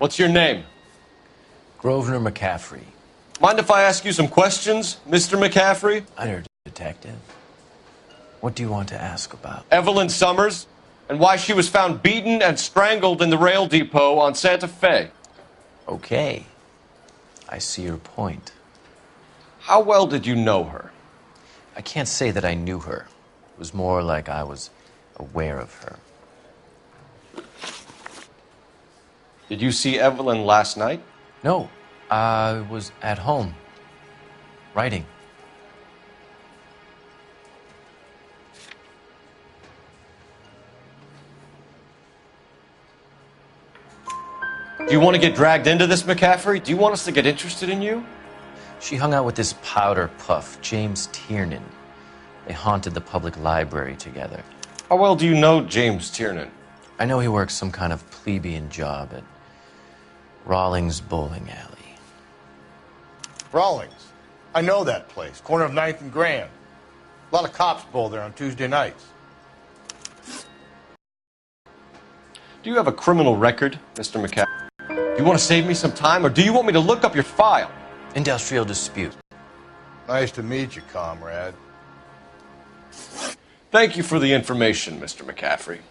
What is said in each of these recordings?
What's your name? Grosvenor McCaffrey. Mind if I ask you some questions, Mr. McCaffrey? Honored detective. What do you want to ask about? Evelyn Summers, and why she was found beaten and strangled in the rail depot on Santa Fe. Okay. I see your point. How well did you know her? I can't say that I knew her. It was more like I was aware of her. Did you see Evelyn last night? No, I was at home, writing. Do you want to get dragged into this, McCaffrey? Do you want us to get interested in you? She hung out with this powder puff, James Tiernan. They haunted the public library together. How well do you know James Tiernan? I know he works some kind of plebeian job at Rawlings Bowling Alley. Rawlings? I know that place. Corner of 9th and Grand. A lot of cops bowl there on Tuesday nights. Do you have a criminal record, Mr. McCaffrey? Do you want to save me some time, or do you want me to look up your file? Industrial dispute. Nice to meet you, comrade. Thank you for the information, Mr. McCaffrey.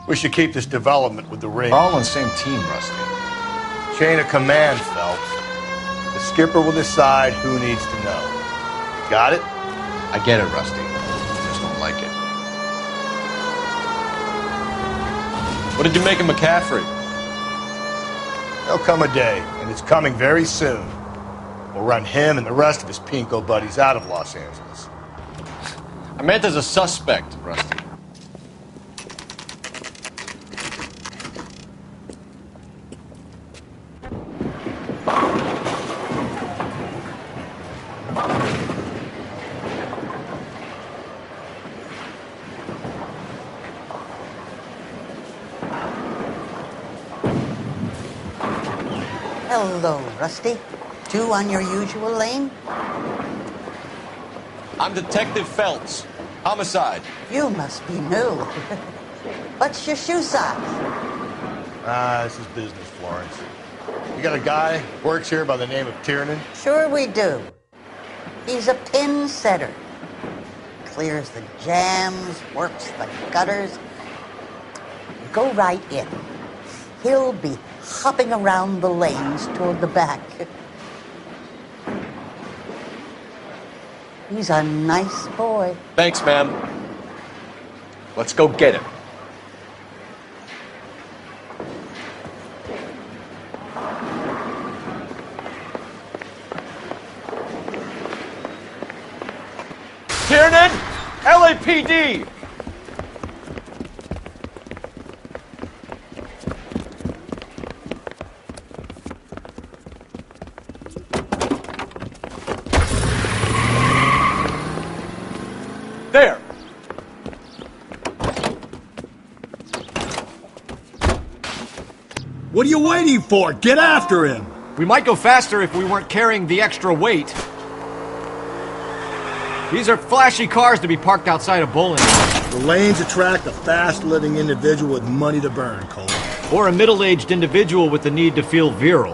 We should keep this development with the ring. We're all on the same team, Rusty. Chain of command, Phelps. The skipper will decide who needs to know. Got it? I get it, Rusty. I just don't like it. What did you make of McCaffrey? There'll come a day, and it's coming very soon. We'll run him and the rest of his pinko buddies out of Los Angeles. I meant as a suspect, Rusty. Hello, Rusty. Two on your usual lane? I'm Detective Phelps. Homicide. You must be new. What's your shoe size? This is business, Florence. You got a guy who works here by the name of Tiernan? Sure we do. He's a pin setter. Clears the jams, works the gutters. Go right in. He'll be hopping around the lanes toward the back. He's a nice boy. Thanks, ma'am. Let's go get him. Tiernan! LAPD! There! What are you waiting for? Get after him! We might go faster if we weren't carrying the extra weight. These are flashy cars to be parked outside of bowling. The lanes attract a fast-living individual with money to burn, Cole. Or a middle-aged individual with the need to feel virile.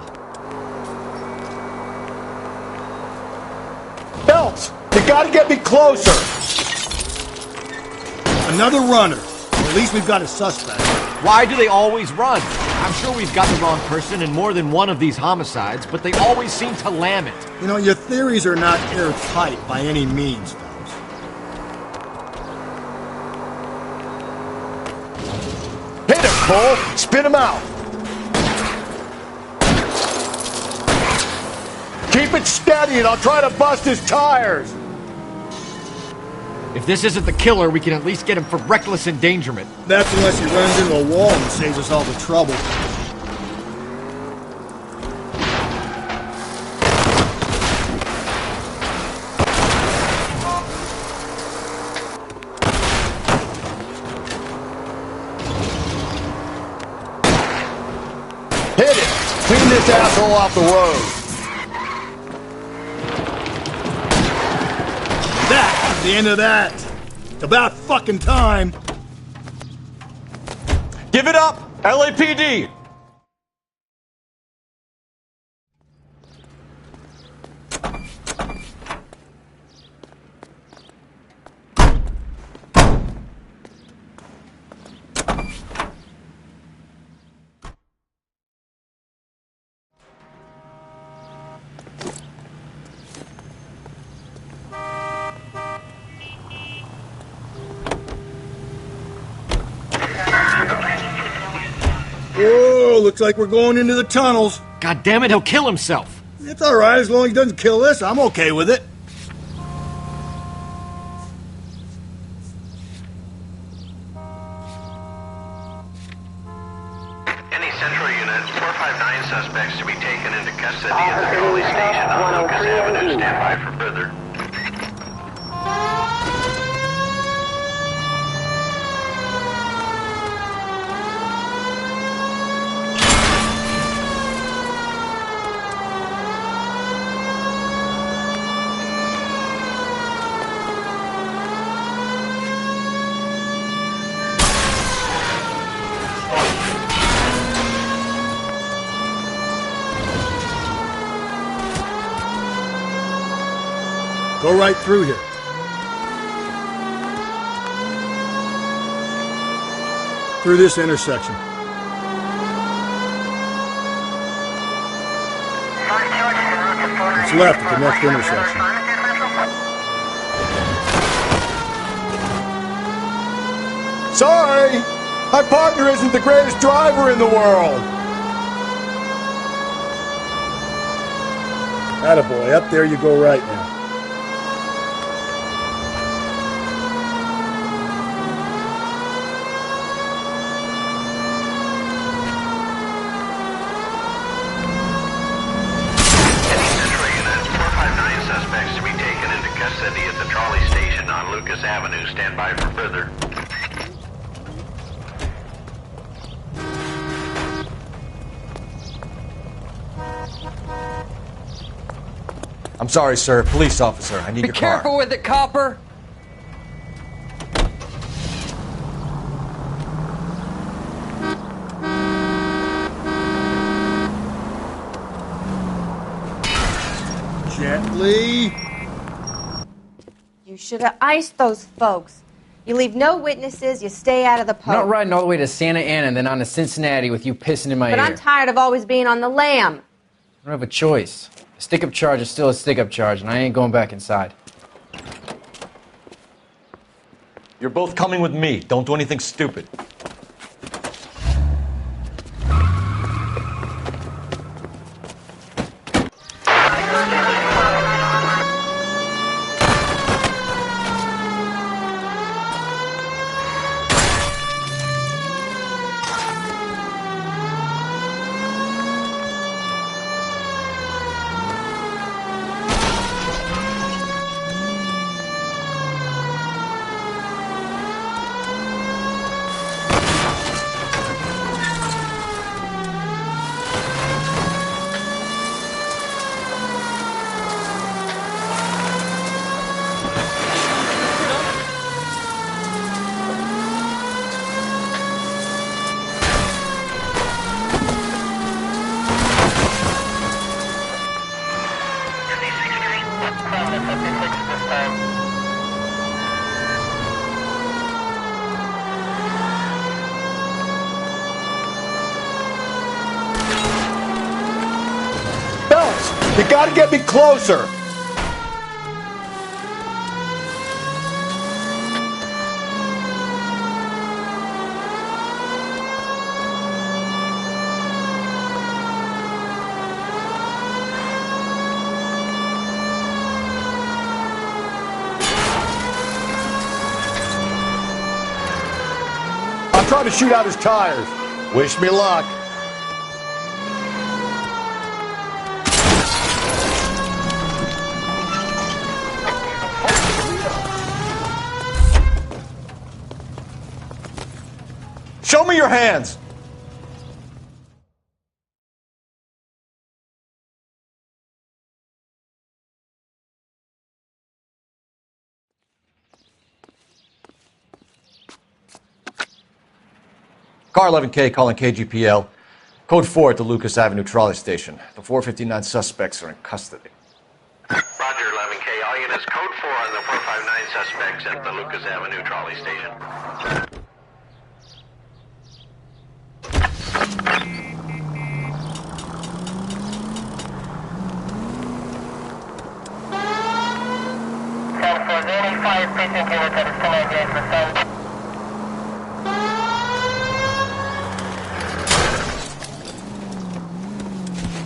Phelps, you gotta get me closer! Another runner. Or at least we've got a suspect. Why do they always run? I'm sure we've got the wrong person in more than one of these homicides, but they always seem to lam it. You know, your theories are not airtight by any means, Phelps. Hit him, Cole! Spin him out! Keep it steady and I'll try to bust his tires! If this isn't the killer, we can at least get him for reckless endangerment. That's unless he runs into a wall and saves us all the trouble. this asshole off the road. That's the end of that. It's about fucking time. Give it up, LAPD! Whoa, looks like we're going into the tunnels. God damn it, he'll kill himself. It's all right, as long as he doesn't kill us, I'm okay with it. Any Central Unit, 459 suspects to be taken into custody at the Trolley Station on Lucas Avenue. Stand by for further. Go right through here. Through this intersection. It's left at the next intersection. Sorry, my partner isn't the greatest driver in the world. Attaboy, up there you go right now. Suspects to be taken into custody at the Trolley Station on Lucas Avenue. Stand by for further. I'm sorry, sir. Police officer, I need Be your car. careful with it, copper. Gently. You should have iced those folks. You leave no witnesses, you stay out of the I'm poke. not riding all the way to Santa Ana and then on to Cincinnati with you pissing in my But ear. I'm tired of always being on the lam. I don't have a choice. A stick-up charge is still a stick-up charge, and I ain't going back inside. You're both coming with me. Don't do anything stupid. You gotta get me closer. I'm trying to shoot out his tires. Wish me luck. Show me your hands! Car 11K calling KGPL. Code 4 at the Lucas Avenue trolley station. The 459 suspects are in custody. Roger, 11K. All units, code 4 on the 459 suspects at the Lucas Avenue trolley station.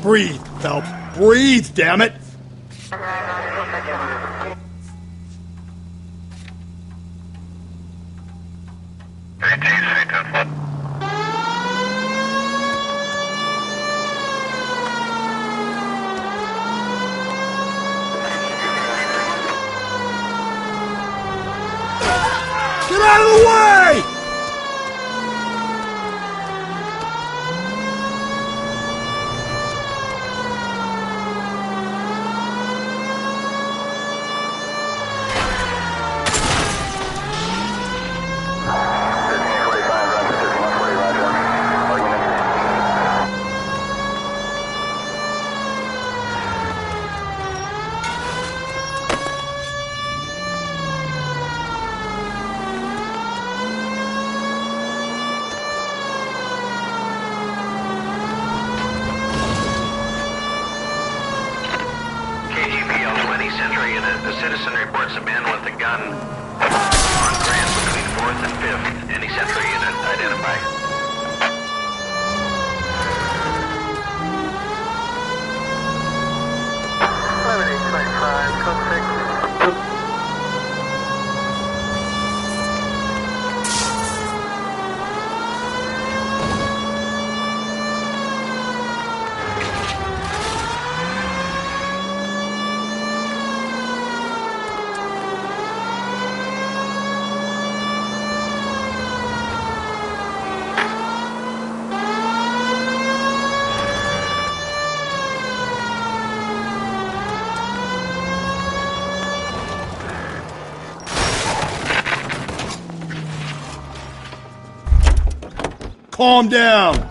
Breathe, Phelps. Breathe, damn it! Get out of the way! KGPL 20 Century Unit. The citizen reports a man with a gun on Grand between 4th and 5th. Any Century Unit identify. Calm down!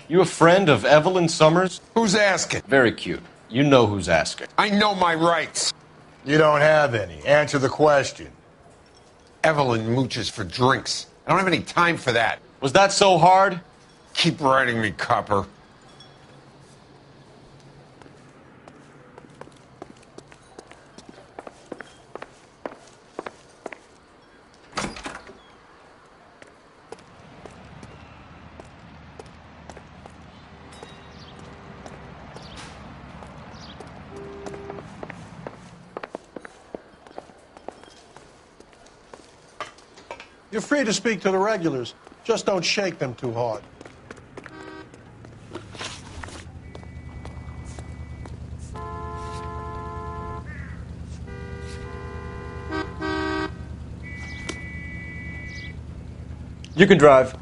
You a friend of Evelyn Summers? Who's asking? Very cute. You know who's asking. I know my rights. You don't have any. Answer the question. Evelyn mooches for drinks. I don't have any time for that. Was that so hard? Keep writing me, copper. You're free to speak to the regulars. Just don't shake them too hard. You can drive.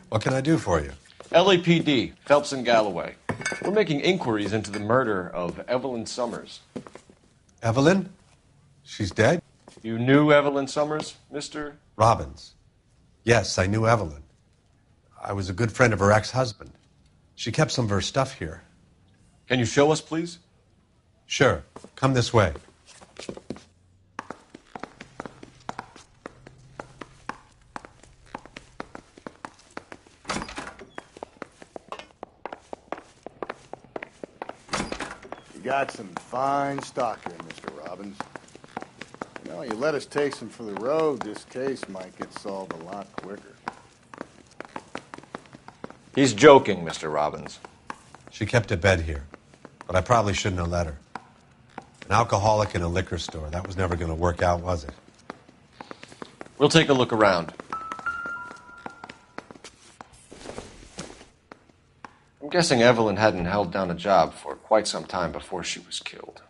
What can I do for you? LAPD, Phelps and Galloway. We're making inquiries into the murder of Evelyn Summers. Evelyn? She's dead? You knew Evelyn Summers, Mr. Robbins. Yes, I knew Evelyn. I was a good friend of her ex-husband. She kept some of her stuff here. Can you show us, please? Sure. Come this way. You got some fine stock here, Mr. Robbins. You know, you let us take some for the road, this case might get solved a lot quicker. He's joking, Mr. Robbins. She kept a bed here, but I probably shouldn't have let her. An alcoholic in a liquor store, that was never going to work out, was it? We'll take a look around. I'm guessing Evelyn hadn't held down a job for quite some time before she was killed.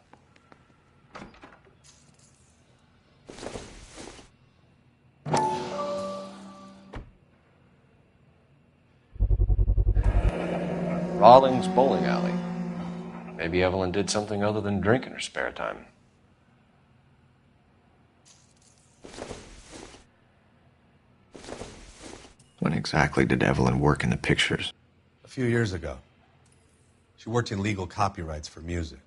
Rawlings Bowling Alley. Maybe Evelyn did something other than drink in her spare time. When exactly did Evelyn work in the pictures? A few years ago. She worked in legal copyrights for music.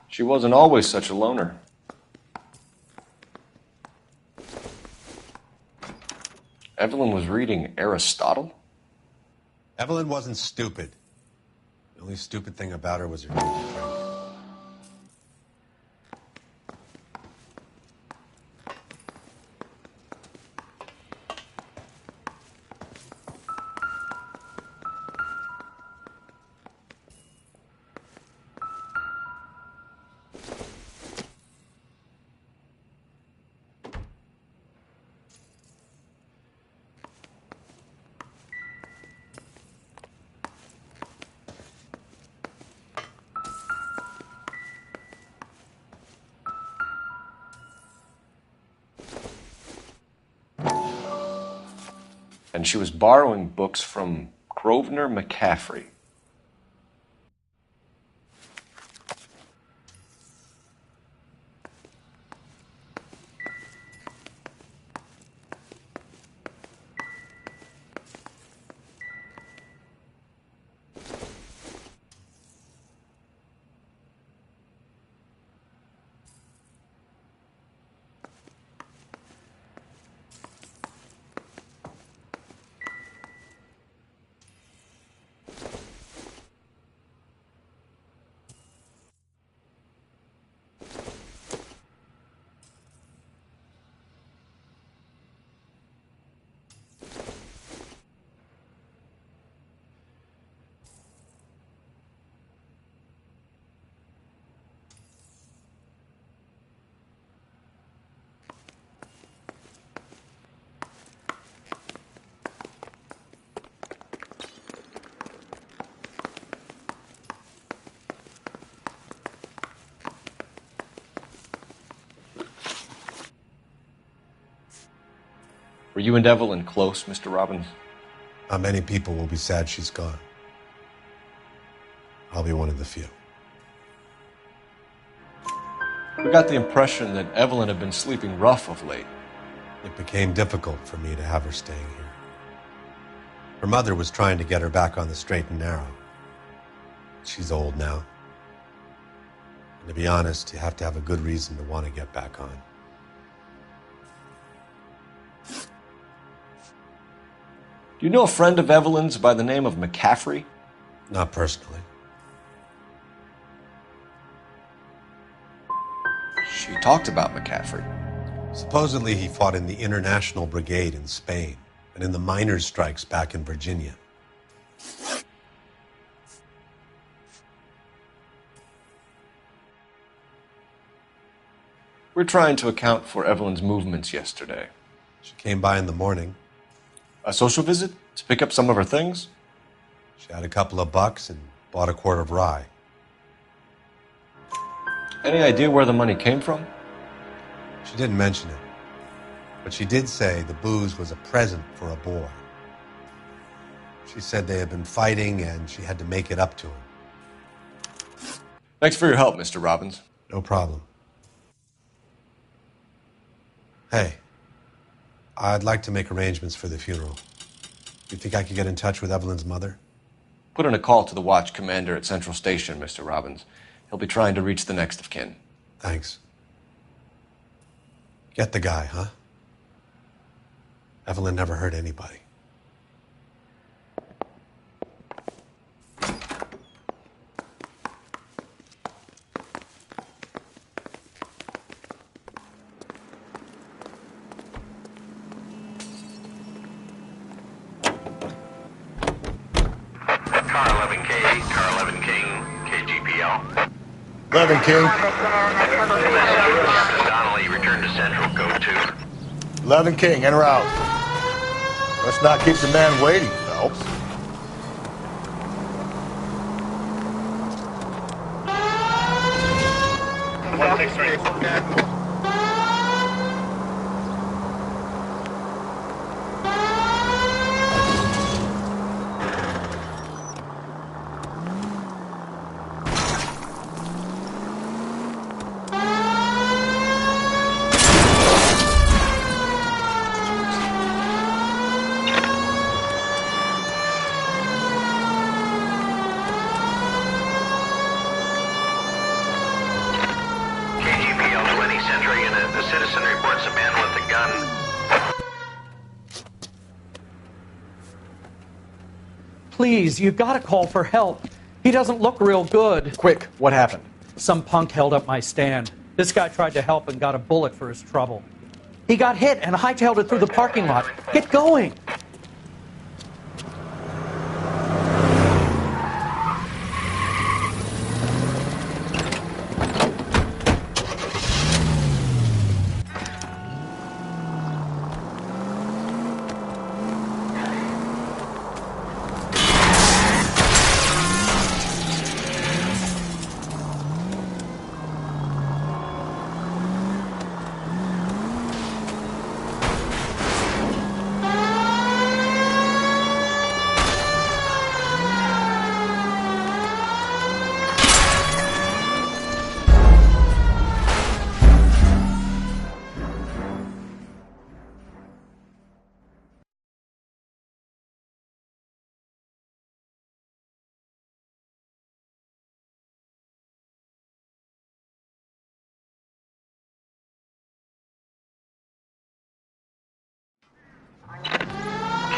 She wasn't always such a loner. Evelyn was reading Aristotle? Evelyn wasn't stupid. The only stupid thing about her was her need to drink. And she was borrowing books from Grosvenor McCaffrey. Were you and Evelyn close, Mr. Robbins? Many people will be sad she's gone. I'll be one of the few. We got the impression that Evelyn had been sleeping rough of late. It became difficult for me to have her staying here. Her mother was trying to get her back on the straight and narrow. She's old now. And to be honest, you have to have a good reason to want to get back on. Do you know a friend of Evelyn's by the name of McCaffrey? Not personally. She talked about McCaffrey. Supposedly he fought in the International Brigade in Spain and in the miners' strikes back in Virginia. We're trying to account for Evelyn's movements yesterday. She came by in the morning. A social visit? To pick up some of her things? She had a couple of bucks and bought a quart of rye. Any idea where the money came from? She didn't mention it, but she did say the booze was a present for a boy. She said they had been fighting and she had to make it up to him. Thanks for your help, Mr. Robbins. No problem. Hey, I'd like to make arrangements for the funeral. Do you think I could get in touch with Evelyn's mother? Put in a call to the watch commander at Central Station, Mr. Robbins. He'll be trying to reach the next of kin. Thanks. Get the guy, huh? Evelyn never hurt anybody. GPO. 11 King. Captain Donnelly, return to Central, code 2. 11 King, in or out? Let's not keep the man waiting, Phelps. KGPL 20 Central unit. The citizen reports a man with a gun. Please, you gotta call for help. He doesn't look real good. Quick, what happened? Some punk held up my stand. This guy tried to help and got a bullet for his trouble. He got hit and hightailed it through the parking lot. Get going!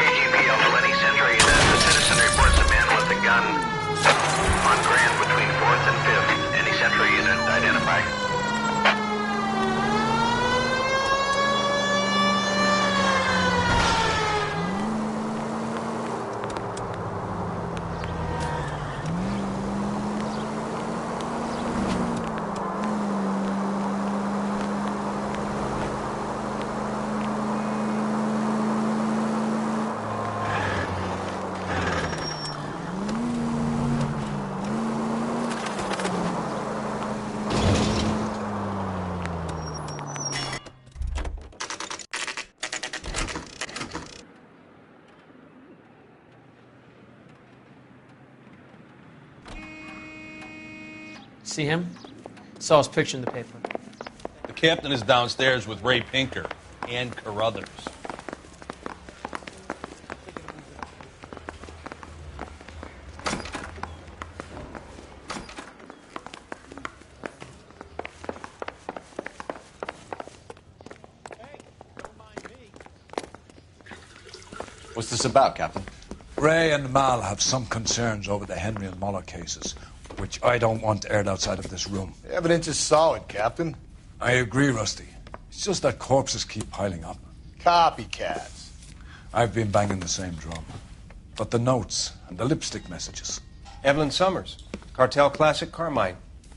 KGPL 20 Central unit. The citizen reports a man with a gun on Grand between 4th and 5th. Any Central unit identify. See him? Saw his picture in the paper. The captain is downstairs with Ray Pinker and Carruthers. What's this about, Captain? Ray and Mal have some concerns over the Henry and Muller cases, which I don't want aired outside of this room. The evidence is solid, Captain. I agree, Rusty. It's just that corpses keep piling up. Copycats. I've been banging the same drum. But the notes and the lipstick messages. Evelyn Summers, Cartel Classic Carmine.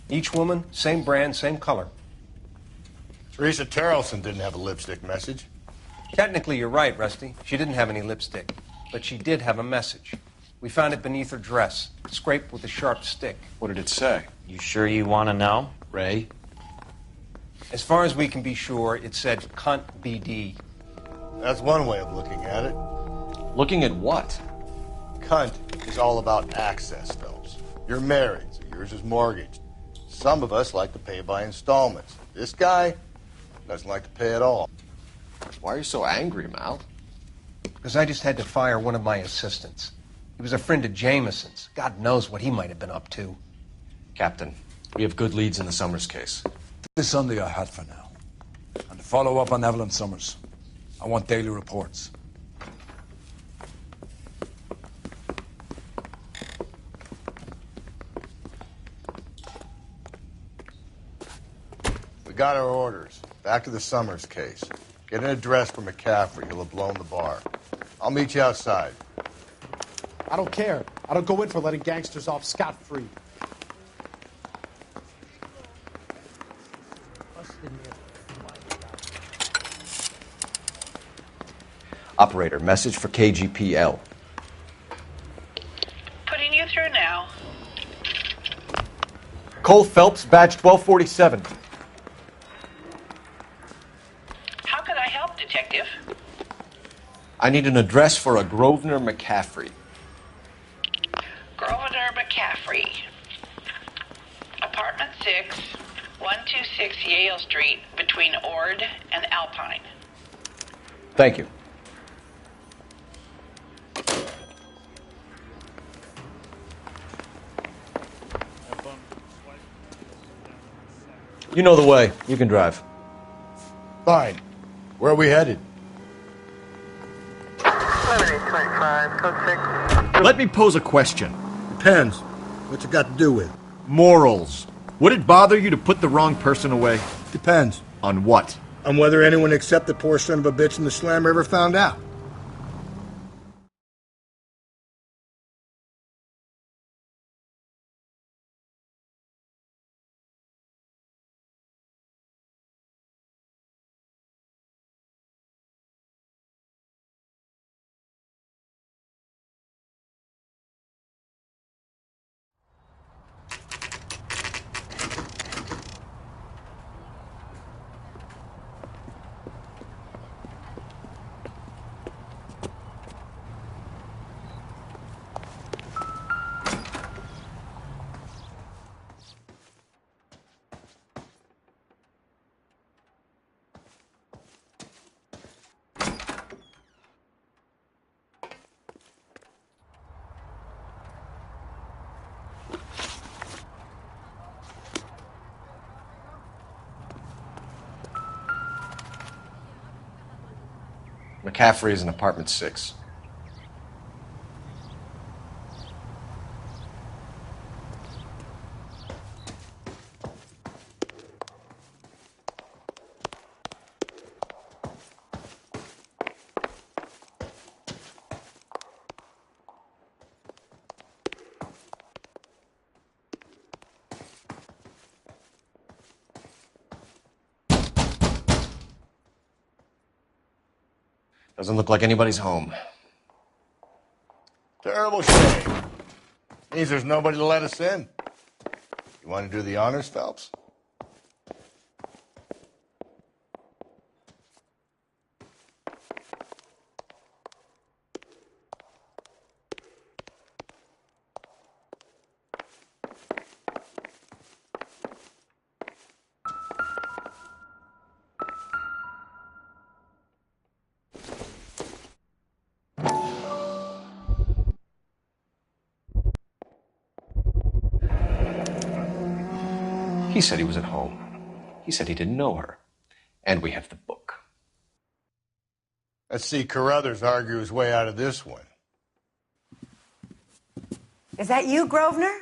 Each woman, same brand, same color. Teresa Terrelson didn't have a lipstick message. Technically, you're right, Rusty. She didn't have any lipstick. But she did have a message. We found it beneath her dress, scraped with a sharp stick. What did it say? You sure you want to know? Ray? As far as we can be sure, it said cunt BD. That's one way of looking at it. Looking at what? Cunt is all about access, Phelps. You're married, so yours is mortgaged. Some of us like to pay by installments. This guy doesn't like to pay at all. Why are you so angry, Mal? Because I just had to fire one of my assistants. He was a friend of Jameson's. God knows what he might have been up to. Captain, we have good leads in the Summers case. This Sunday I had for now. And to follow up on Evelyn Summers, I want daily reports. We got our orders. Back to the Summers case. Get an address for McCaffrey. He'll have blown the bar. I'll meet you outside. I don't care. I don't go in for letting gangsters off scot-free. Operator, message for KGPL. Putting you through now. Cole Phelps, badge 1247. How could I help, Detective? I need an address for a Grosvenor McCaffrey. Grosvenor McCaffrey. Apartment 6, 126 Yale Street, between Ord and Alpine. Thank you. You know the way. You can drive. Fine. Where are we headed? 1125, code 6. Let me pose a question. Depends. What's it got to do with? Morals. Would it bother you to put the wrong person away? Depends. On what? On whether anyone except the poor son of a bitch in the slammer ever found out. McCaffrey is in apartment 6. Doesn't look like anybody's home. Terrible shame. Means there's nobody to let us in. You want to do the honors, Phelps? He said he was at home. He said he didn't know her. And we have the book. Let's see Carruthers argue his way out of this one. Is that you, Grosvenor?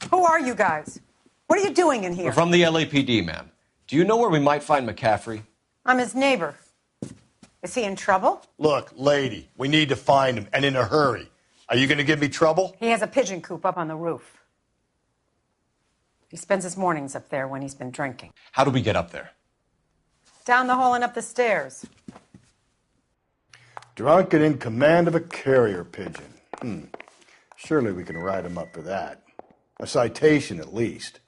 Who are you guys? What are you doing in here? We're from the LAPD, ma'am. Do you know where we might find McCaffrey? I'm his neighbor. Is he in trouble? Look, lady, we need to find him, and in a hurry. Are you going to give me trouble? He has a pigeon coop up on the roof. He spends his mornings up there when he's been drinking. How do we get up there? Down the hall and up the stairs. Drunk and in command of a carrier pigeon. Surely we can write him up for that. A citation, at least.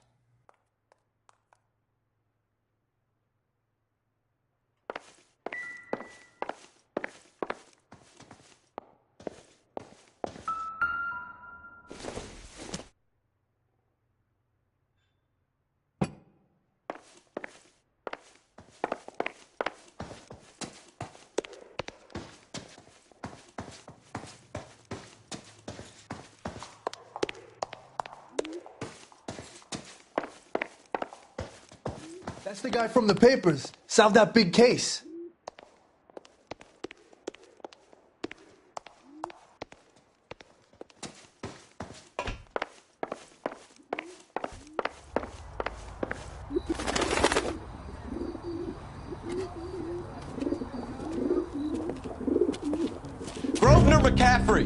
That's the guy from the papers. Solved that big case. Grosvenor McCaffrey!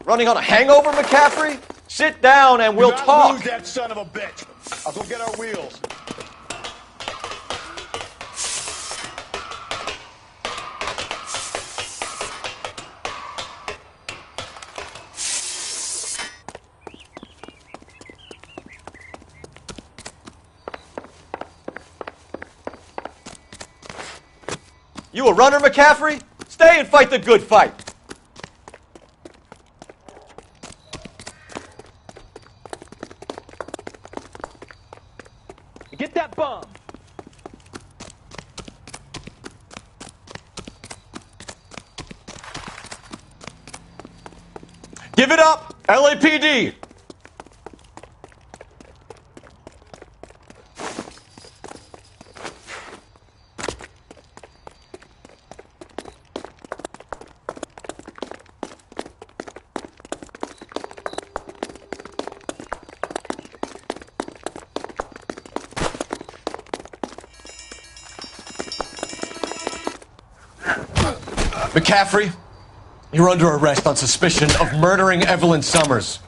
Running on a hangover, McCaffrey? Sit down and we'll talk. Lose that son of a bitch. I'll go get our wheels. You a runner, McCaffrey? Stay and fight the good fight. Get that bomb. Give it up, LAPD. McCaffrey, you're under arrest on suspicion of murdering Evelyn Summers.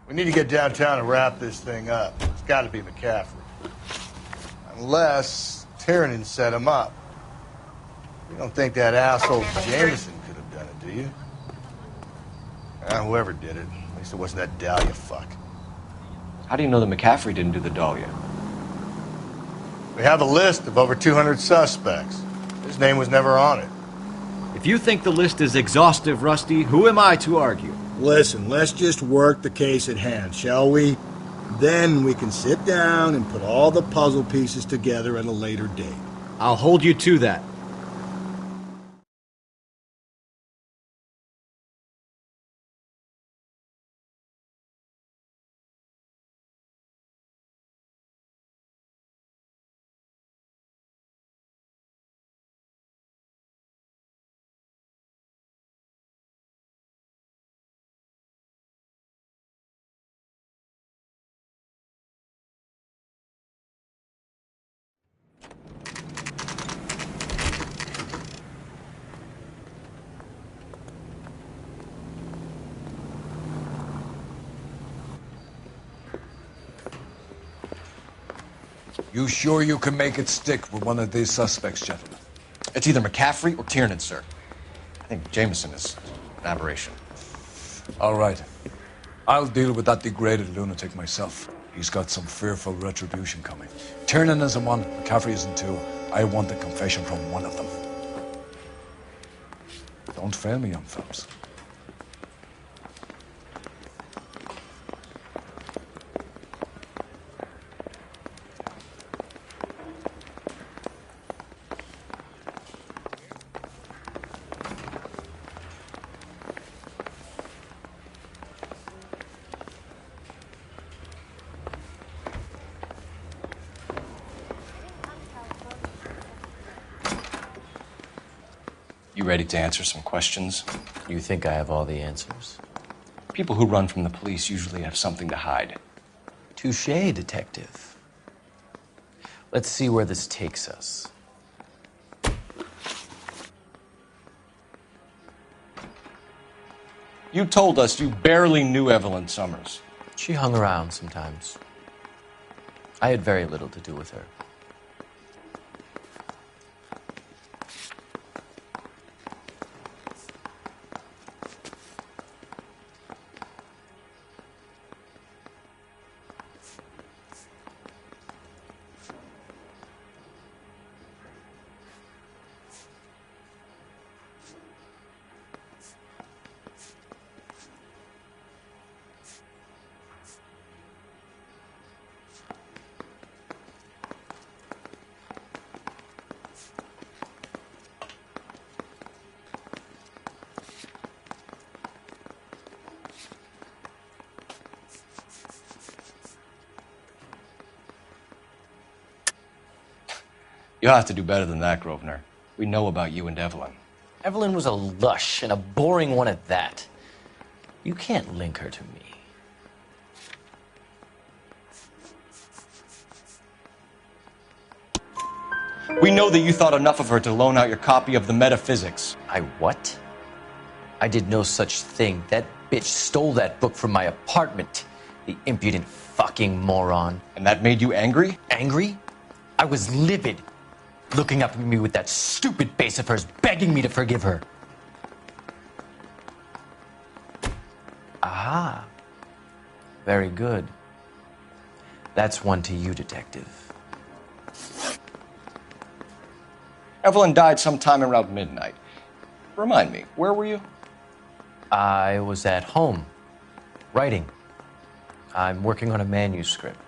We need to get downtown and wrap this thing up. It's got to be McCaffrey. Unless Tiernan set him up. You don't think that asshole Jameson could have done it, do you? Whoever did it. At least it wasn't that Dahlia fuck. How do you know that McCaffrey didn't do the Dahlia? We have a list of over 200 suspects. His name was never on it. If you think the list is exhaustive, Rusty, who am I to argue? Listen, let's just work the case at hand, shall we? Then we can sit down and put all the puzzle pieces together at a later date. I'll hold you to that. You sure you can make it stick with one of these suspects, gentlemen? It's either McCaffrey or Tiernan, sir. I think Jameson is an aberration. All right. I'll deal with that degraded lunatic myself. He's got some fearful retribution coming. Tiernan isn't one, McCaffrey isn't two. I want a confession from one of them. Don't fail me, young fellas. You ready to answer some questions? You think I have all the answers? People who run from the police usually have something to hide. Touché, detective. Let's see where this takes us. You told us you barely knew Evelyn Summers. She hung around sometimes. I had very little to do with her. You'll have to do better than that, Grosvenor. We know about you and Evelyn. Evelyn was a lush, and a boring one at that. You can't link her to me. We know that you thought enough of her to loan out your copy of the Metaphysics. I what? I did no such thing. That bitch stole that book from my apartment. The impudent fucking moron. And that made you angry? Angry? I was livid. looking up at me with that stupid face of hers, begging me to forgive her. Aha. Very good. That's one to you, Detective. Evelyn died sometime around midnight. Remind me, where were you? I was at home, writing. I'm working on a manuscript.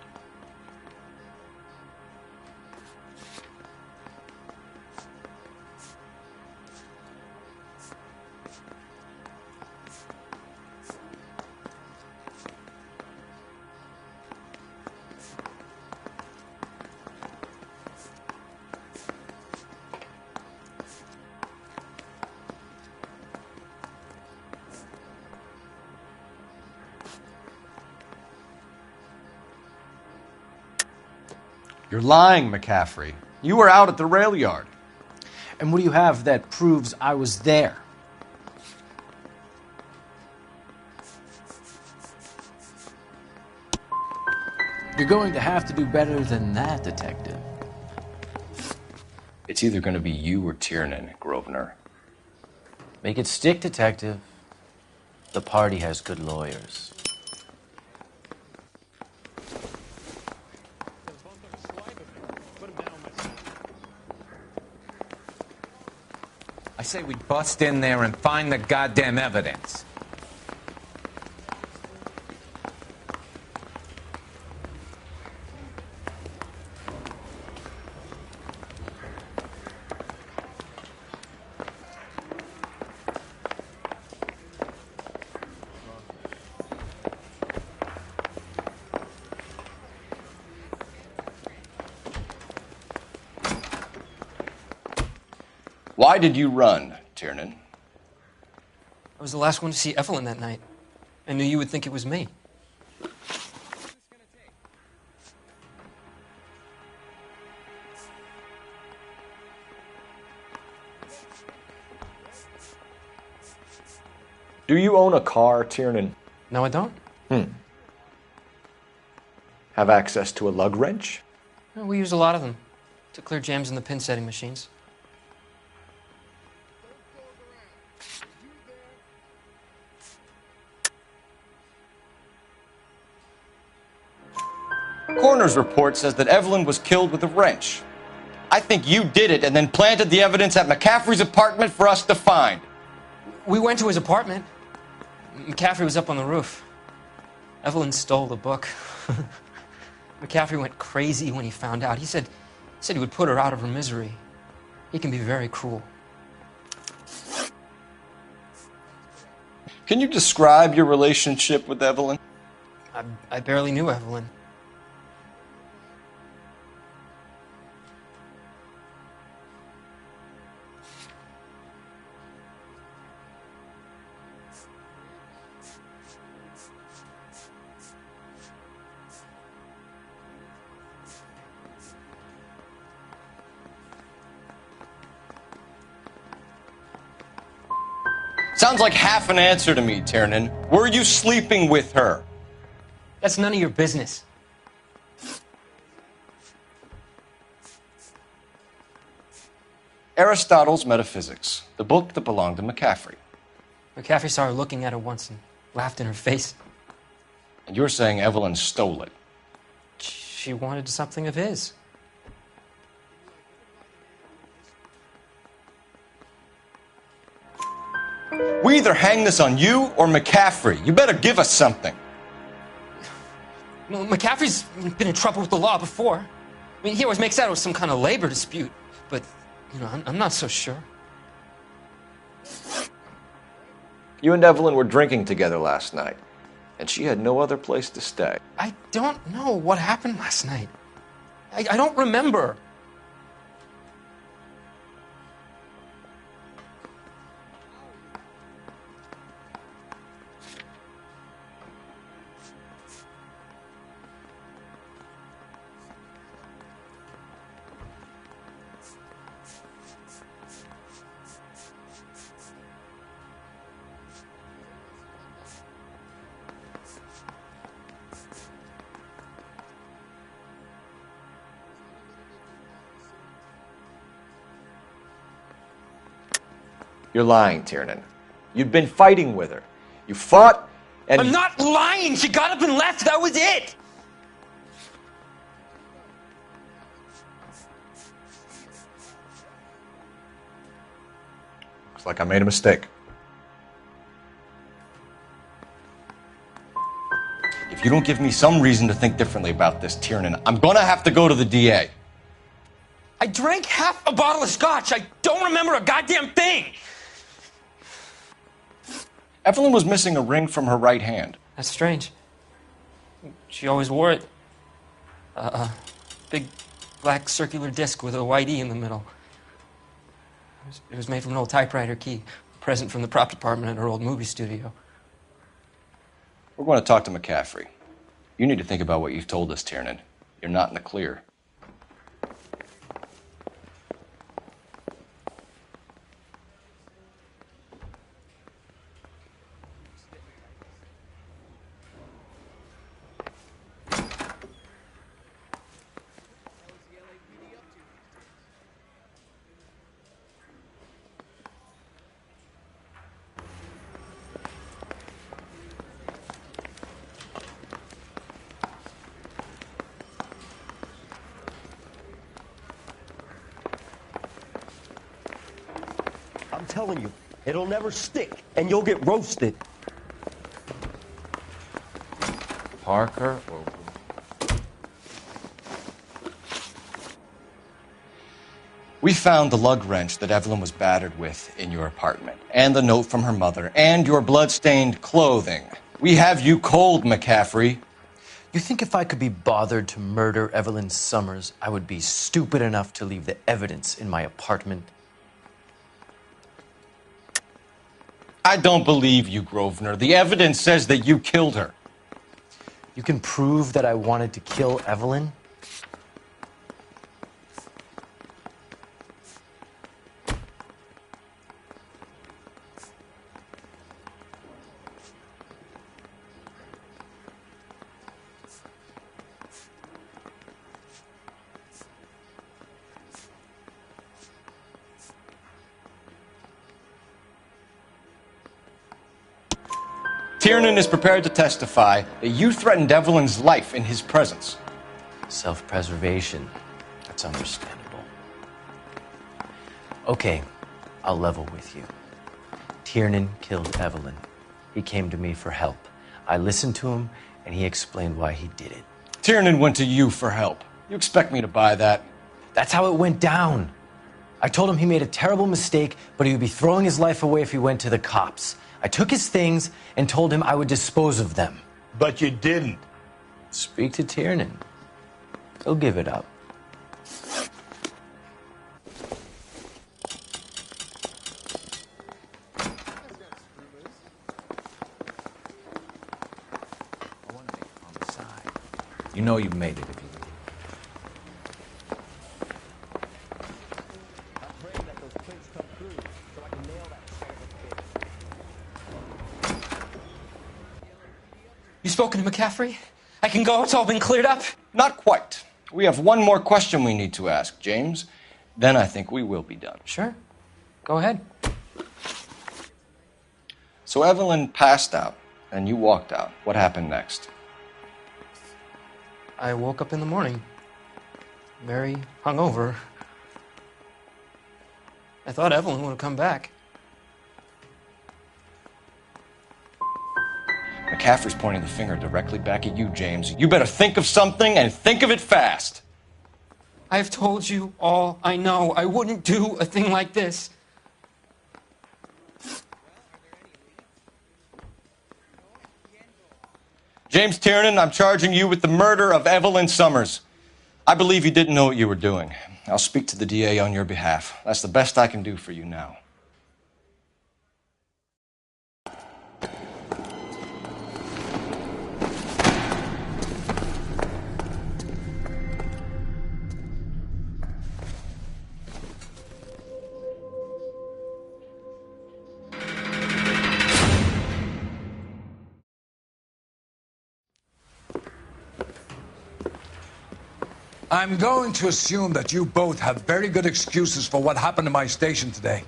You're lying, McCaffrey. You were out at the rail yard. And what do you have that proves I was there? You're going to have to do better than that, Detective. It's either going to be you or Tiernan, Grosvenor. Make it stick, Detective. The party has good lawyers. I say we bust in there and find the goddamn evidence. Why did you run, Tiernan? I was the last one to see Evelyn that night. I knew you would think it was me. Do you own a car, Tiernan? No, I don't. Have access to a lug wrench? Well, we use a lot of them to clear jams in the pin setting machines. Coroner's report says that Evelyn was killed with a wrench. I think you did it and then planted the evidence at McCaffrey's apartment for us to find. We went to his apartment. McCaffrey was up on the roof. Evelyn stole the book. McCaffrey went crazy when he found out. He said he would put her out of her misery. He can be very cruel. Can you describe your relationship with Evelyn? I barely knew Evelyn. Sounds like half an answer to me, Tiernan. Were you sleeping with her? That's none of your business. Aristotle's Metaphysics, the book that belonged to McCaffrey. McCaffrey saw her looking at it once and laughed in her face. And you're saying Evelyn stole it? She wanted something of his. We either hang this on you or McCaffrey. You better give us something. Well, McCaffrey's been in trouble with the law before. I mean, he always makes out it was some kind of labor dispute, but, you know, I'm not so sure. You and Evelyn were drinking together last night, and she had no other place to stay. I don't know what happened last night. I don't remember. You're lying, Tiernan. You'd been fighting with her. You fought, and... I'm not lying! She got up and left! That was it! Looks like I made a mistake. If you don't give me some reason to think differently about this, Tiernan, I'm gonna have to go to the DA. I drank half a bottle of scotch. I don't remember a goddamn thing! Evelyn was missing a ring from her right hand. That's strange. She always wore it. Big black circular disc with a white E in the middle. It was made from an old typewriter key, a present from the prop department at her old movie studio. We're going to talk to McCaffrey. You need to think about what you've told us, Tiernan. You're not in the clear. I'm telling you, it'll never stick, and you'll get roasted. Parker or... We found the lug wrench that Evelyn was battered with in your apartment, and the note from her mother, and your blood-stained clothing. We have you cold, McCaffrey. You think if I could be bothered to murder Evelyn Summers, I would be stupid enough to leave the evidence in my apartment? I don't believe you, Grosvenor. The evidence says that you killed her. You can prove that I wanted to kill Evelyn? Tiernan is prepared to testify that you threatened Evelyn's life in his presence. Self-preservation. That's understandable. Okay, I'll level with you. Tiernan killed Evelyn. He came to me for help. I listened to him, and he explained why he did it. Tiernan went to you for help. You expect me to buy that? That's how it went down. I told him he made a terrible mistake, but he would be throwing his life away if he went to the cops. I took his things and told him I would dispose of them. But you didn't. Speak to Tiernan. He'll give it up. You know you've made it if you... You spoken to McCaffrey? I can go? It's all been cleared up? Not quite. We have one more question we need to ask, James. Then I think we will be done. Sure. Go ahead. So Evelyn passed out, and you walked out. What happened next? I woke up in the morning, very hungover. I thought Evelyn would have come back. McCaffrey's pointing the finger directly back at you, James. You better think of something, and think of it fast. I've told you all I know. I wouldn't do a thing like this. James Tiernan, I'm charging you with the murder of Evelyn Summers. I believe you didn't know what you were doing. I'll speak to the DA on your behalf. That's the best I can do for you now. I'm going to assume that you both have very good excuses for what happened to my station today.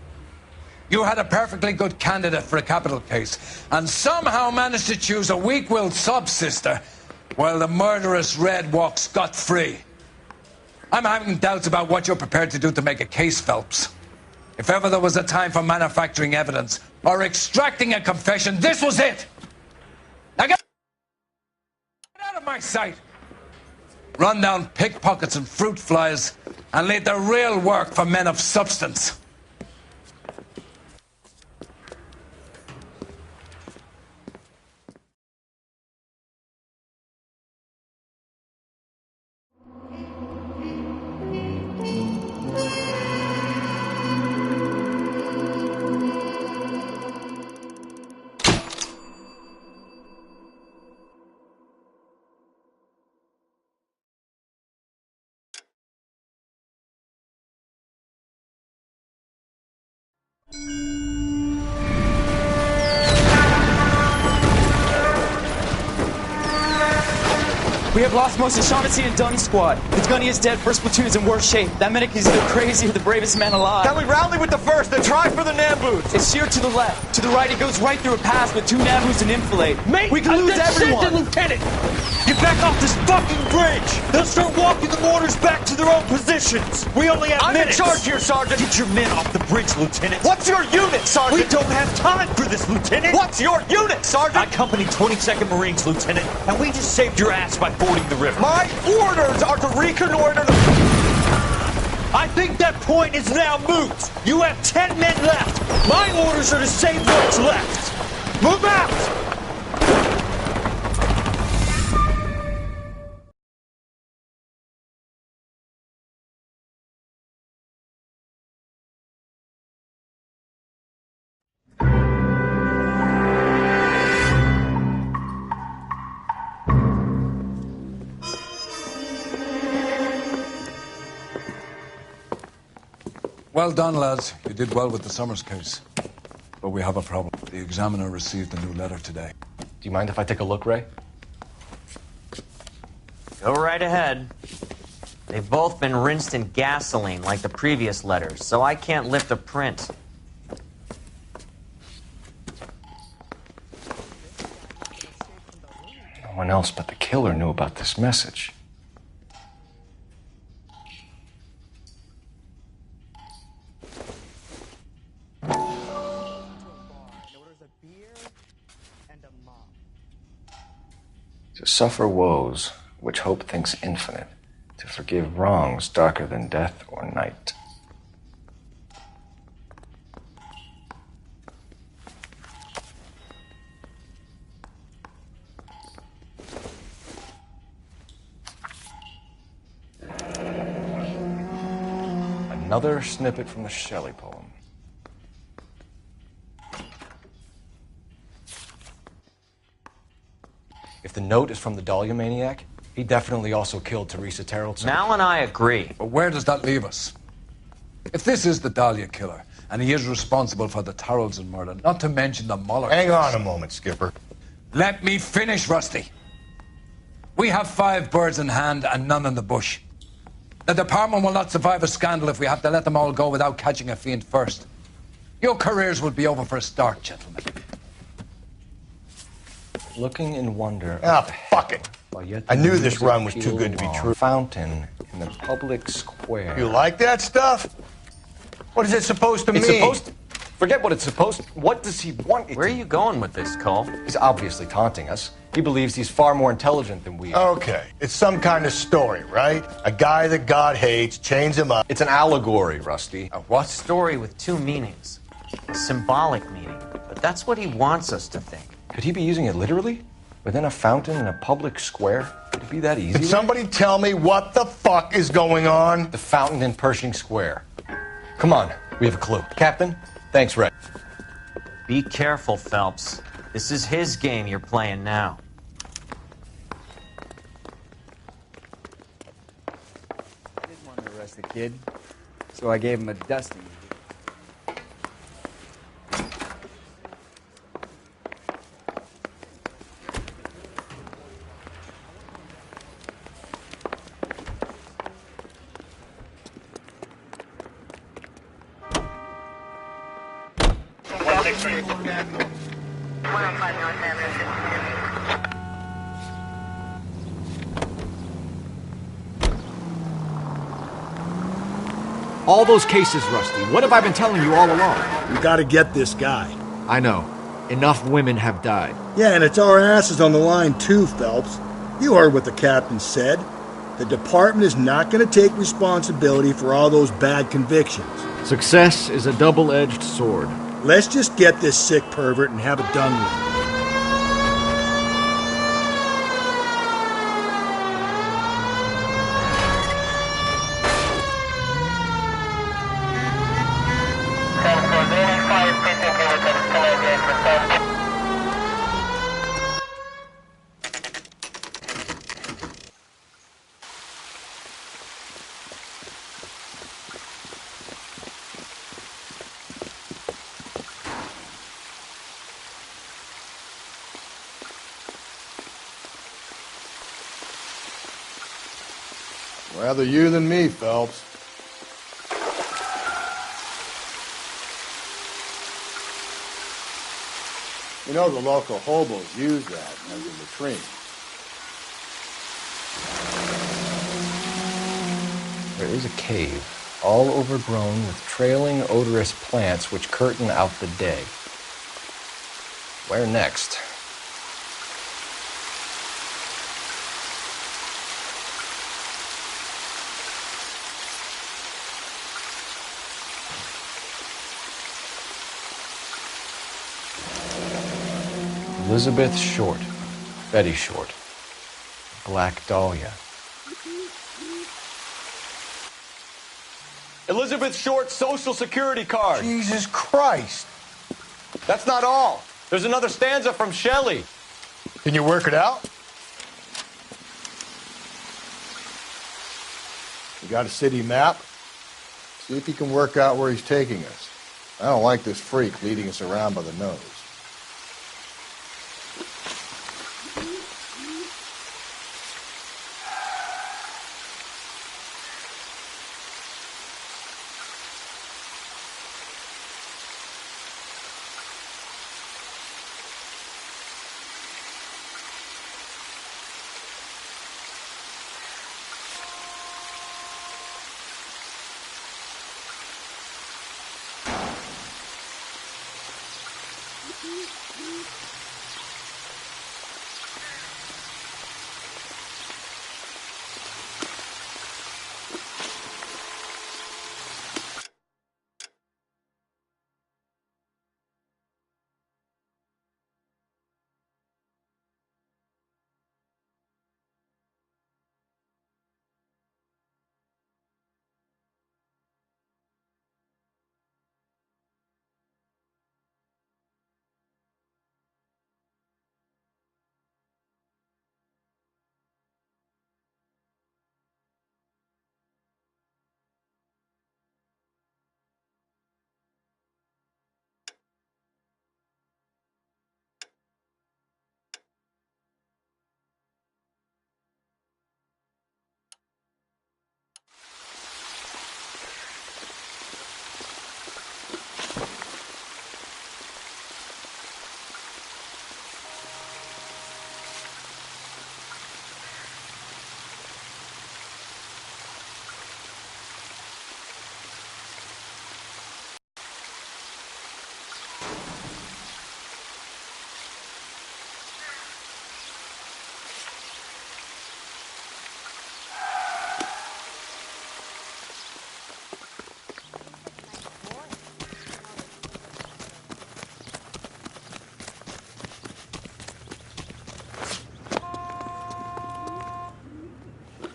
You had a perfectly good candidate for a capital case, and somehow managed to choose a weak-willed sub-sister, while the murderous Red walks scot-free. I'm having doubts about what you're prepared to do to make a case, Phelps. If ever there was a time for manufacturing evidence or extracting a confession, this was it! Now get out of my sight! Run down pickpockets and fruit flies, and leave the real work for men of substance. We have lost most of Shaughnessy and Dunn's squad. The gunny is dead, first platoon is in worse shape. That medic is either crazy or the bravest man alive. Can we rally with the first and try for the Nambus? It's sheer to the left. To the right, it goes right through a pass with 2 Nambus and enfilade. Mate, we can lose everyone. Lieutenant! Get back off this fucking bridge! They'll start walking the mortars back to their own positions! We only have minutes! I'm in charge here, Sergeant! Get your men off the bridge, Lieutenant! What's your unit, Sergeant? We don't have time for this, Lieutenant! What's your unit, Sergeant? I company 22nd Marines, Lieutenant, and we just saved your ass by fording the river. My orders are to reconnoiter the... I think that point is now moot! You have 10 men left! My orders are to save what's left! Move out! Well done, lads. You did well with the Summers case. But we have a problem. The examiner received a new letter today. Do you mind if I take a look, Ray? Go right ahead. They've both been rinsed in gasoline like the previous letters, so I can't lift a print. No one else but the killer knew about this message. To suffer woes which hope thinks infinite, to forgive wrongs darker than death or night. Another snippet from the Shelley poem. If the note is from the Dahlia maniac, he definitely also killed Teresa Terrellson. Mal and I agree. But where does that leave us? If this is the Dahlia killer, and he is responsible for the Terrellson murder, not to mention the Muller Hang case, on a moment, Skipper. Let me finish, Rusty. We have 5 birds in hand and none in the bush. The department will not survive a scandal if we have to let them all go without catching a fiend first. Your careers will be over for a start, gentlemen. Looking in wonder. Ah, fuck it. I knew this run was too good to be true. Fountain in the public square. You like that stuff? What is it supposed to mean? Forget what it's supposed to... What does he want? Where are you going with this, Cole? He's obviously taunting us. He believes he's far more intelligent than we are. Okay. It's some kind of story, right? A guy that God hates, chains him up. It's an allegory, Rusty. A what? Story with 2 meanings. A symbolic meaning. But that's what he wants us to think. Could he be using it literally? Within a fountain in a public square? Could it be that easy? Can somebody tell me what the fuck is going on? The fountain in Pershing Square. Come on, we have a clue. Captain, thanks, Ray. Be careful, Phelps. This is his game you're playing now. I didn't want to arrest the kid, so I gave him a dusting. All those cases, Rusty. What have I been telling you all along? We gotta get this guy. I know. Enough women have died. Yeah, and it's our asses on the line too, Phelps. You heard what the captain said. The department is not gonna take responsibility for all those bad convictions. Success is a double-edged sword. Let's just get this sick pervert and have it done with. Rather you than me, Phelps. You know the local hobos use that as a latrine. There is a cave, all overgrown with trailing, odorous plants which curtain out the day. Where next? Elizabeth Short, Betty Short, Black Dahlia. Elizabeth Short's Social Security card. Jesus Christ. That's not all. There's another stanza from Shelley. Can you work it out? You got a city map? See if you can work out where he's taking us. I don't like this freak leading us around by the nose.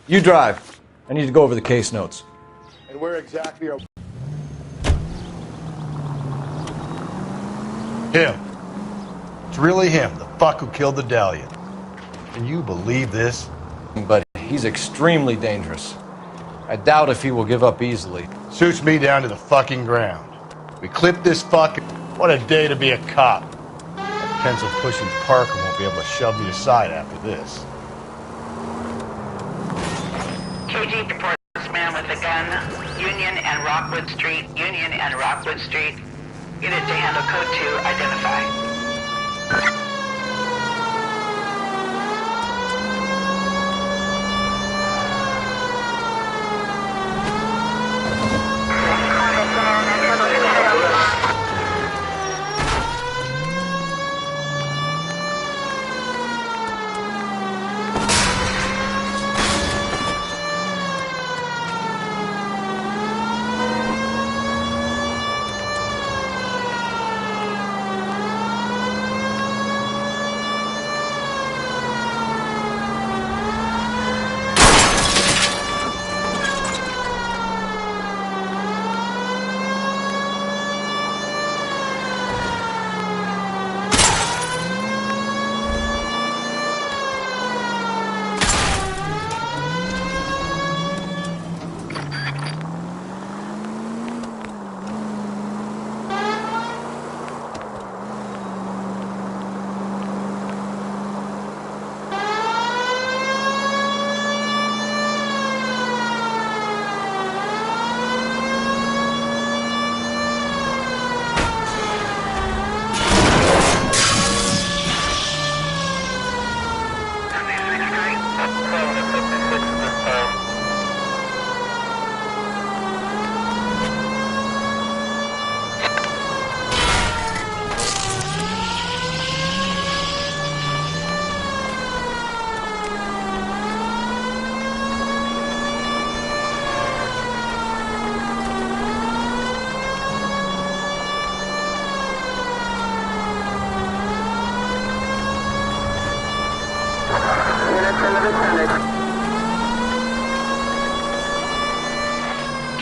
You drive. I need to go over the case notes. And where exactly are... Him. It's really him, the fuck who killed the Dahlia. Can you believe this? But he's extremely dangerous. I doubt if he will give up easily. Suits me down to the fucking ground. We clip this fucking... What a day to be a cop. That pencil-pushing Parker won't be able to shove me aside after this. KG reports man with a gun, Union and Rockwood Street, Union and Rockwood Street. Unit to handle code 2, identify.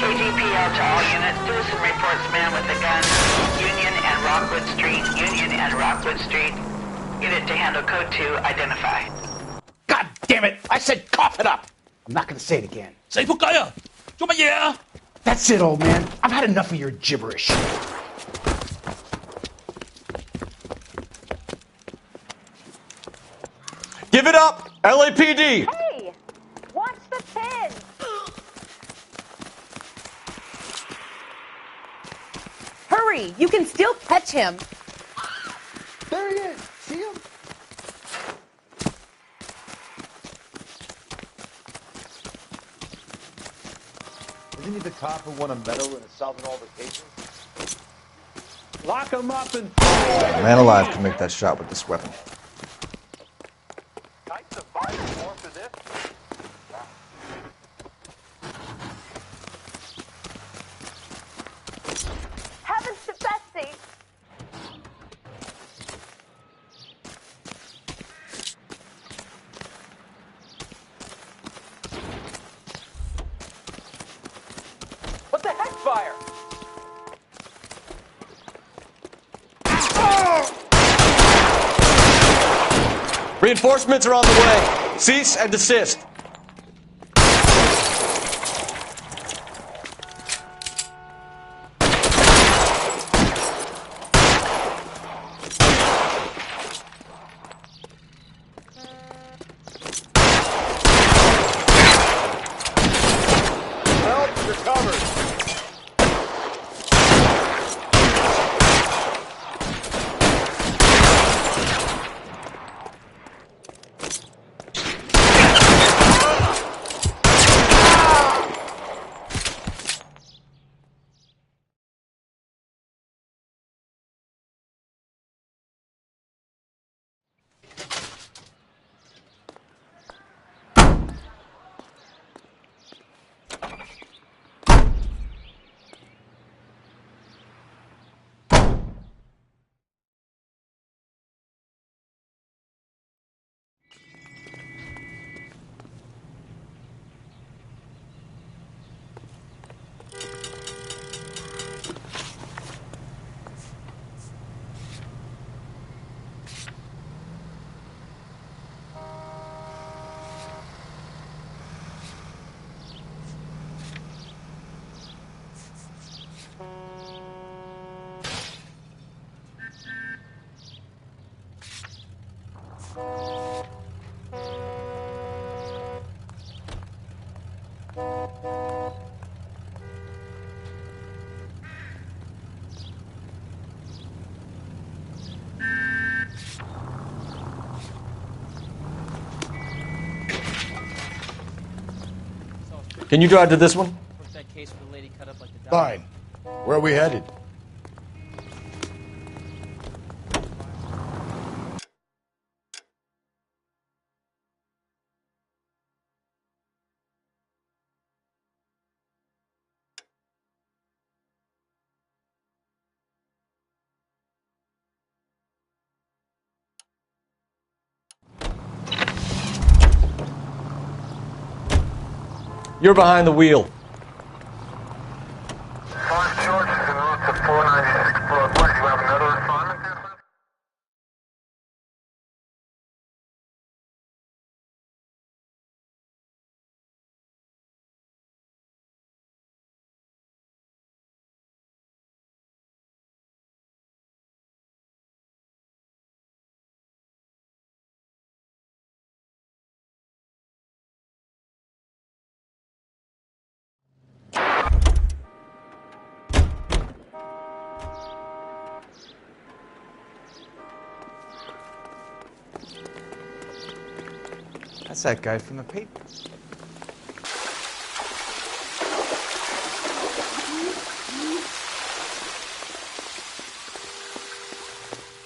KGPL to all units. Citizen reports man with a gun. Union and Rockwood Street. Union and Rockwood Street. Unit to handle code 2. Identify. God damn it! I said cough it up! I'm not gonna say it again. Say仆街啊！做乜嘢啊？ That's it, old man. I've had enough of your gibberish. Give it up! LAPD! Hey! Watch the pin! Hurry! You can still catch him! There he is! See him? Isn't he the cop who won a medal in solving all the cases? Lock him up and... Man alive can make that shot with this weapon. Heavens to Betsy! What the heck, fire? Reinforcements are on the way. Cease and desist. Help, you're covered. Can you drive to this one? Fine. Where are we headed? You're behind the wheel. That's that guy from the paper.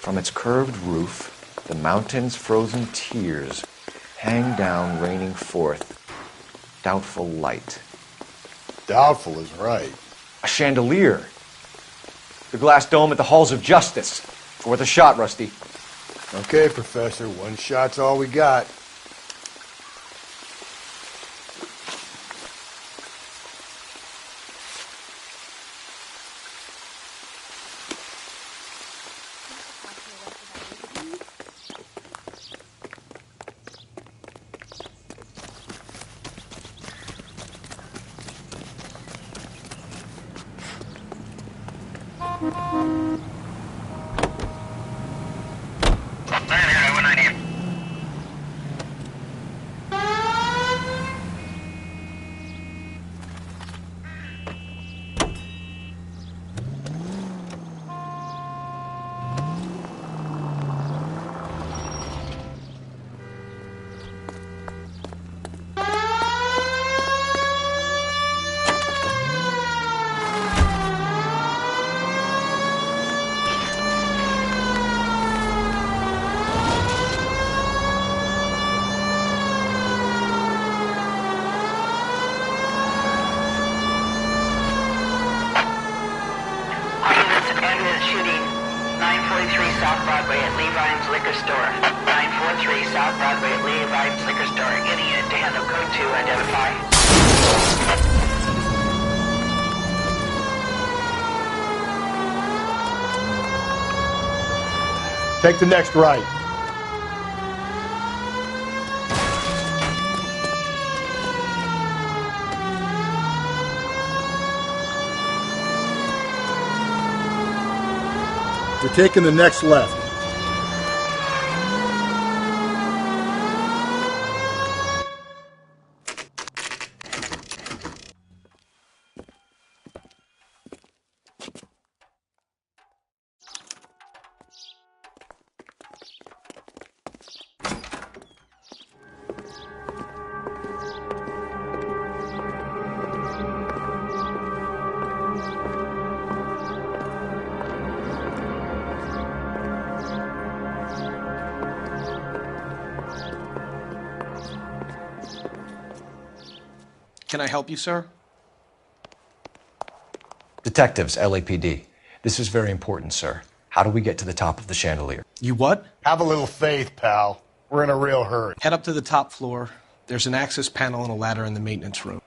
From its curved roof, the mountain's frozen tears hang down, raining forth doubtful light. Doubtful is right. A chandelier. The glass dome at the halls of justice. Worth a shot, Rusty. Okay, Professor, one shot's all we got. Shooting 943 South Broadway at Levine's Liquor Store. 943 South Broadway at Levine's Liquor Store. Any unit to handle code 2, identify. Take the next right. You're taking the next left. Can I help you, sir? Detectives, LAPD. This is very important, sir. How do we get to the top of the chandelier? You what? Have a little faith, pal. We're in a real hurry. Head up to the top floor. There's an access panel and a ladder in the maintenance room.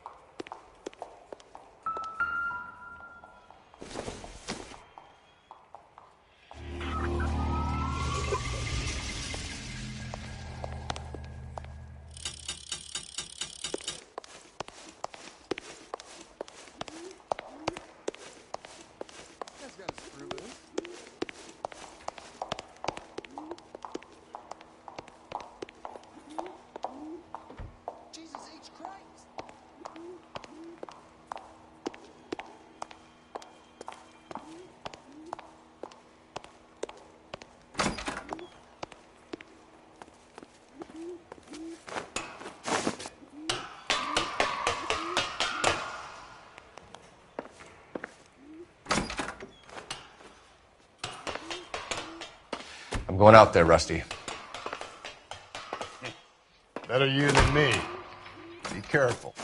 going out there, Rusty. Better you than me. Be careful.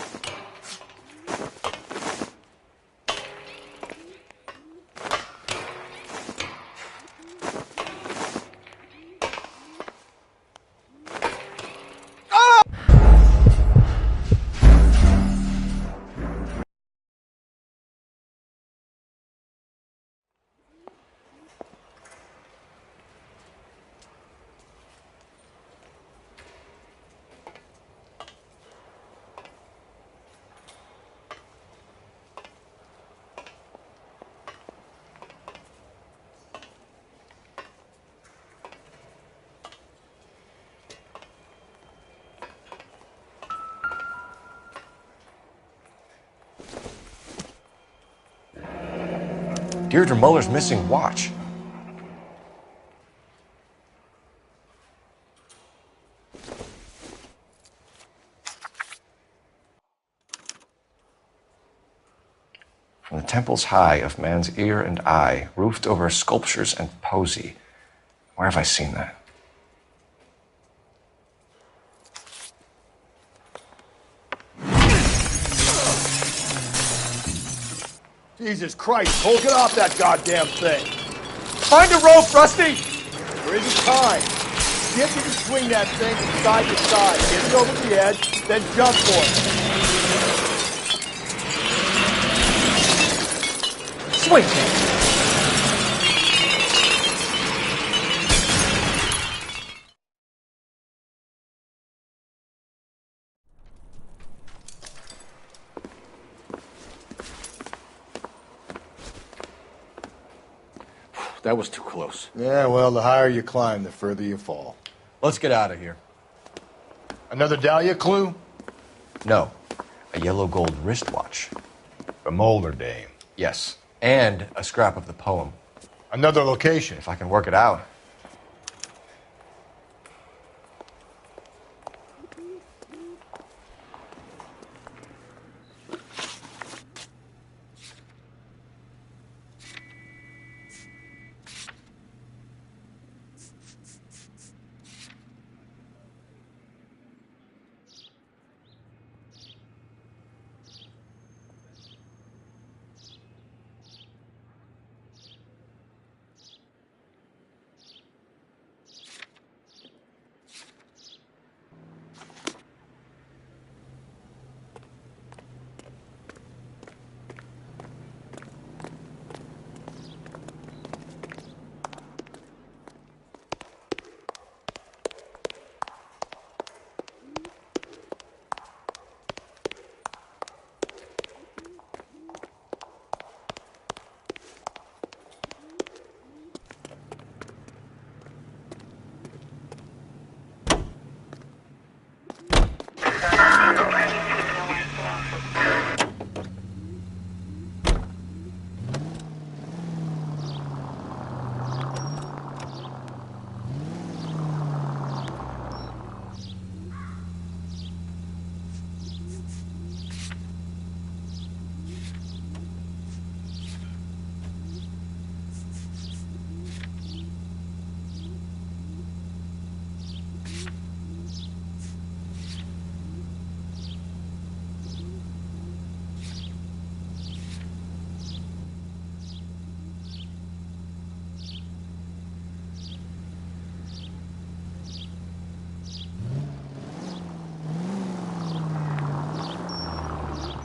Deirdre Muller's missing watch. From the temples high of man's ear and eye, roofed over sculptures and poesy. Where have I seen that? Jesus Christ, Cole, get off that goddamn thing. Find a rope, Rusty! There isn't time. See if you can swing that thing from side to side. Get it over the edge, then jump for it. Swing it! That was too close. Yeah, well, the higher you climb, the further you fall. Let's get out of here. Another Dahlia clue? No. A yellow gold wristwatch. The Mulder dame. Yes. And a scrap of the poem. Another location. If I can work it out.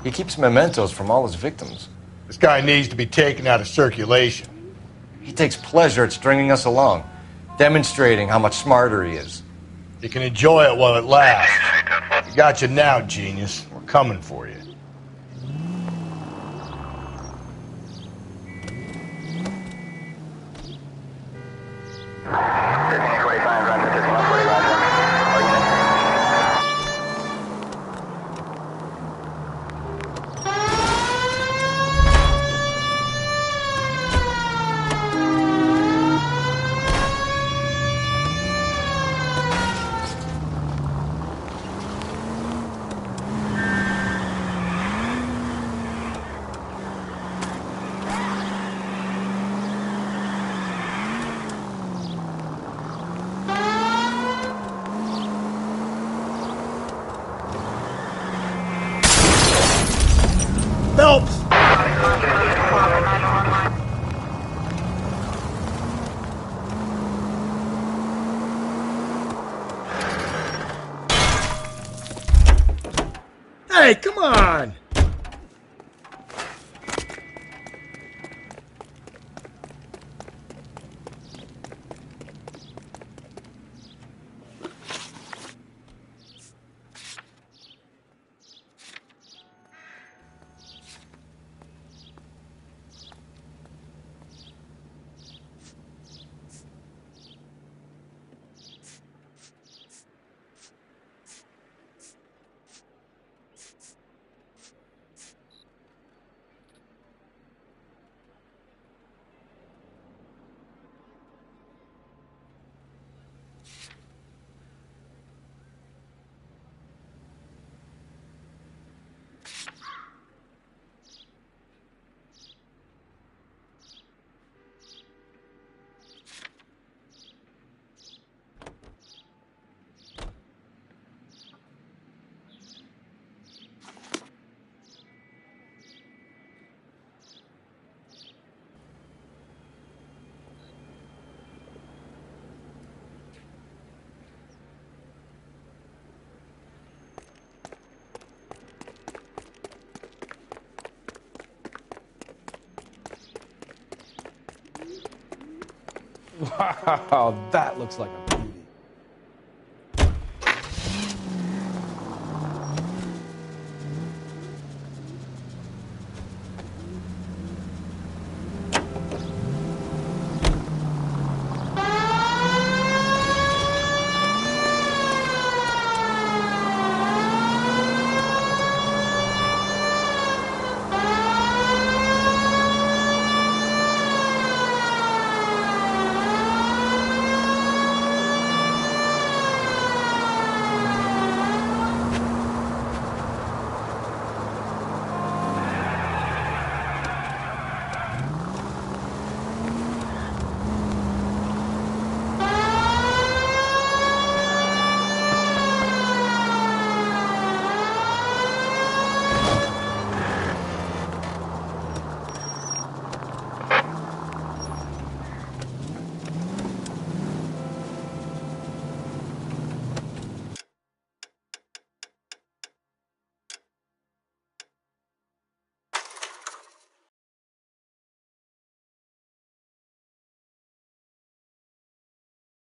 He keeps mementos from all his victims. This guy needs to be taken out of circulation. He takes pleasure at stringing us along, demonstrating how much smarter he is. You can enjoy it while it lasts. We got you now, genius. We're coming for you. Phelps! Hey, come on! Wow, that looks like a